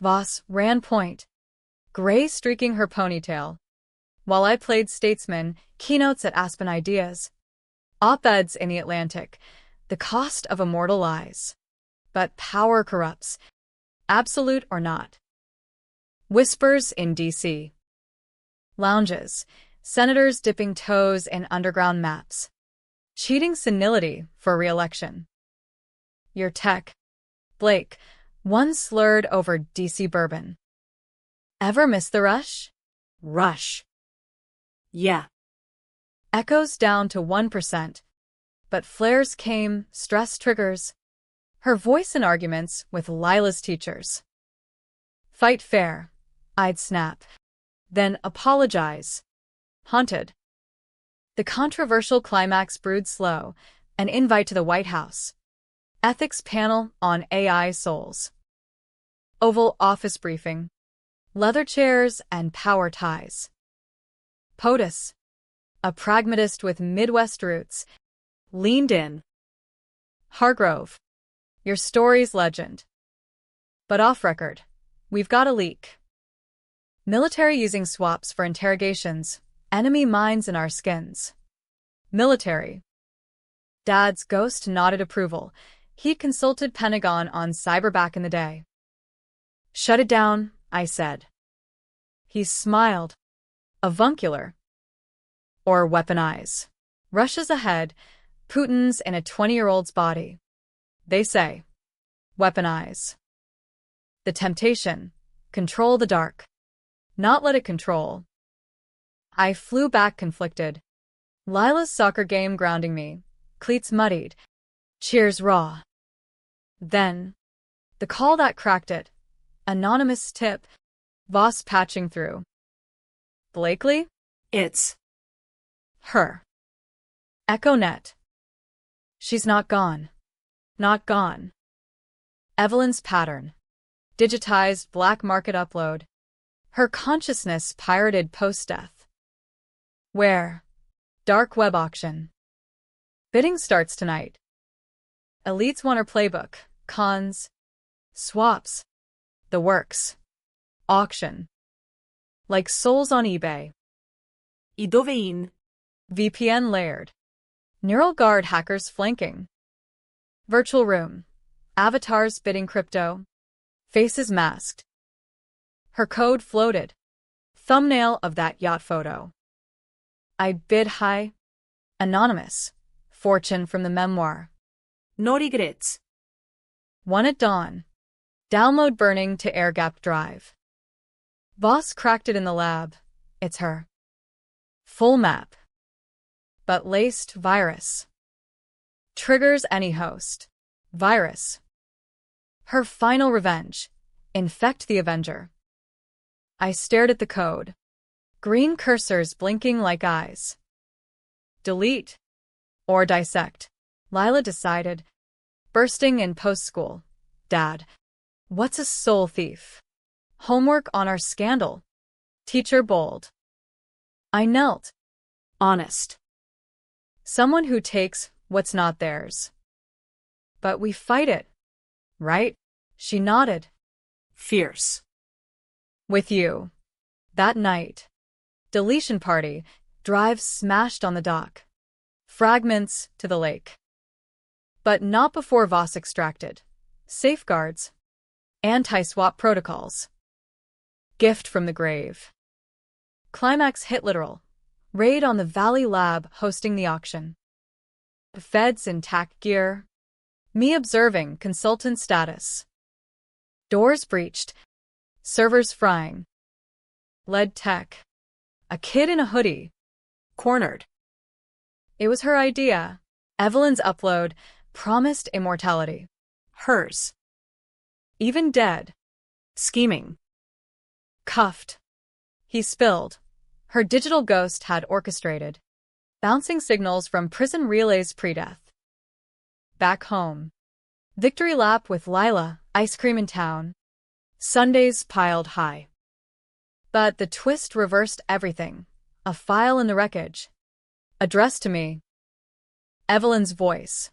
Voss ran point, gray streaking her ponytail, while I played statesman, keynotes at Aspen Ideas. Op-eds in the Atlantic, the cost of immortal lies. But power corrupts, absolute or not. Whispers in D.C. Lounges, senators dipping toes in underground maps. Cheating senility for re-election. Your tech. Blake, one slurred over D.C. bourbon. Ever miss the rush? Rush. Yeah. Echoes down to 1%. But flares came, stress triggers. Her voice in arguments with Lila's teachers. Fight fair. I'd snap. Then apologize. Haunted. The controversial climax brewed slow, an invite to the White House. Ethics panel on AI souls. Oval Office briefing. Leather chairs and power ties. POTUS, a pragmatist with Midwest roots, leaned in. Hargrove, your story's legend. But off record, we've got a leak. Military using swaps for interrogations, enemy minds in our skins. Military. Dad's ghost nodded approval. He'd consulted Pentagon on cyber back in the day. Shut it down, I said. He smiled. Avuncular. Or weaponize. Russia's ahead, Putin's in a 20-year-old's body. They say. Weaponize. The temptation. Control the dark. Not let it control. I flew back conflicted. Lila's soccer game grounding me. Cleats muddied. Cheers raw. Then, the call that cracked it. Anonymous tip. Voss patching through. Blakely? It's her. EchoNet. She's not gone. Not gone. Evelyn's pattern. Digitized black market upload. Her consciousness pirated post-death. Where? Dark web auction. Bidding starts tonight. Elites want her playbook. Cons. Swaps. The works. Auction. Like souls on eBay. I dove in. VPN layered. Neural Guard hackers flanking. Virtual room. Avatars bidding crypto. Faces masked. Her code floated. Thumbnail of that yacht photo. I bid high. Anonymous. Fortune from the memoir. No regrets. One at dawn. Download burning to air-gapped drive. Voss cracked it in the lab. It's her. Full map. But laced virus. Triggers any host. Virus. Her final revenge. Infect the Avenger. I stared at the code. Green cursors blinking like eyes. Delete. Or dissect. Lila decided. Bursting in post-school. Dad. What's a soul thief? Homework on our scandal. Teacher bold. I knelt. Honest. Someone who takes what's not theirs. But we fight it. Right? She nodded. Fierce. With you. That night. Deletion party. Drive smashed on the dock. Fragments to the lake. But not before Voss extracted. Safeguards. Anti-swap protocols. Gift from the grave. Climax hit literal. Raid on the Valley Lab hosting the auction. Feds in tack gear. Me observing consultant status. Doors breached. Servers frying. Lead tech. A kid in a hoodie. Cornered. It was her idea. Evelyn's upload promised immortality. Hers. Even dead. Scheming. Cuffed. He spilled. Her digital ghost had orchestrated. Bouncing signals from prison relays pre-death. Back home. Victory lap with Lila, ice cream in town. Sundays piled high. But the twist reversed everything. A file in the wreckage. Addressed to me. Evelyn's voice.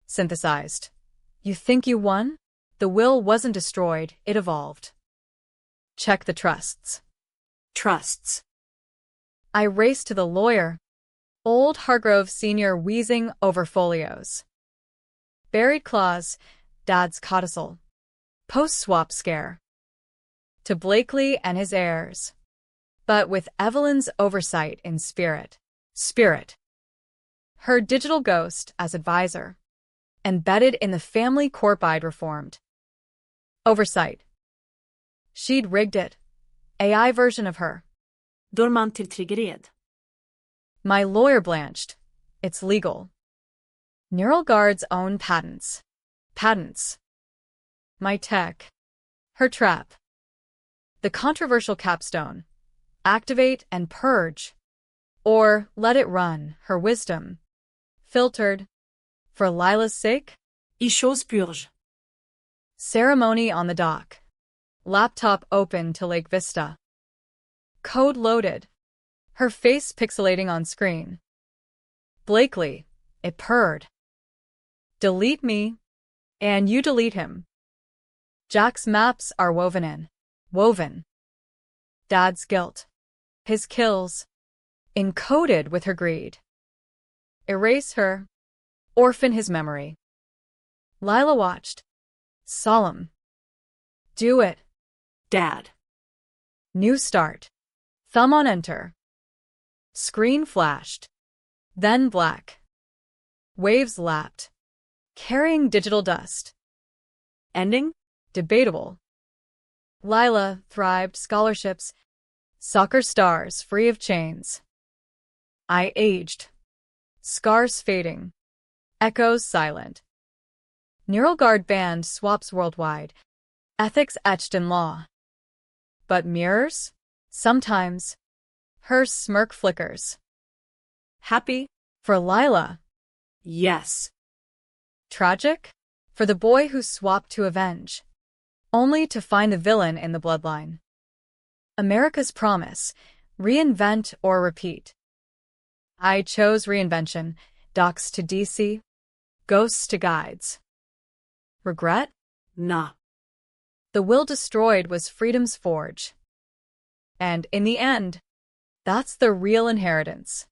Synthesized. You think you won? The will wasn't destroyed, it evolved. Check the trusts. Trusts. I raced to the lawyer. Old Hargrove Sr. wheezing over folios. Buried clause, Dad's codicil. Post-swap scare. To Blakely and his heirs. But with Evelyn's oversight in spirit. Her digital ghost as advisor. Embedded in the family court-bide reformed. Oversight. She'd rigged it. AI version of her. Dormant till triggered. My lawyer blanched. It's legal. Neural Guard's own patents. My tech. Her trap. The controversial capstone. Activate and purge. Or let it run, her wisdom. Filtered. For Lila's sake? I chose purge. Ceremony on the dock. Laptop open to Lake Vista. Code loaded. Her face pixelating on screen. Blakely. It purred. Delete me. And you delete him. Jack's maps are woven. Dad's guilt. His kills. Encoded with her greed. Erase her. Orphan his memory. Lila watched. Solemn. Do it. Dad. New start. Thumb on enter. Screen flashed. Then black. Waves lapped. Carrying digital dust. Ending? Debatable. Lila thrived scholarships. Soccer stars free of chains. I aged. Scars fading. Echoes silent. Neural Guard banned swaps worldwide. Ethics etched in law. But mirrors? Sometimes. Her smirk flickers. Happy? For Lila. Yes. Tragic? For the boy who swapped to avenge. Only to find the villain in the bloodline. America's promise. Reinvent or repeat. I chose reinvention. Docs to DC. Ghosts to guides. Regret? Nah. The will destroyed was freedom's forge. And in the end, that's the real inheritance.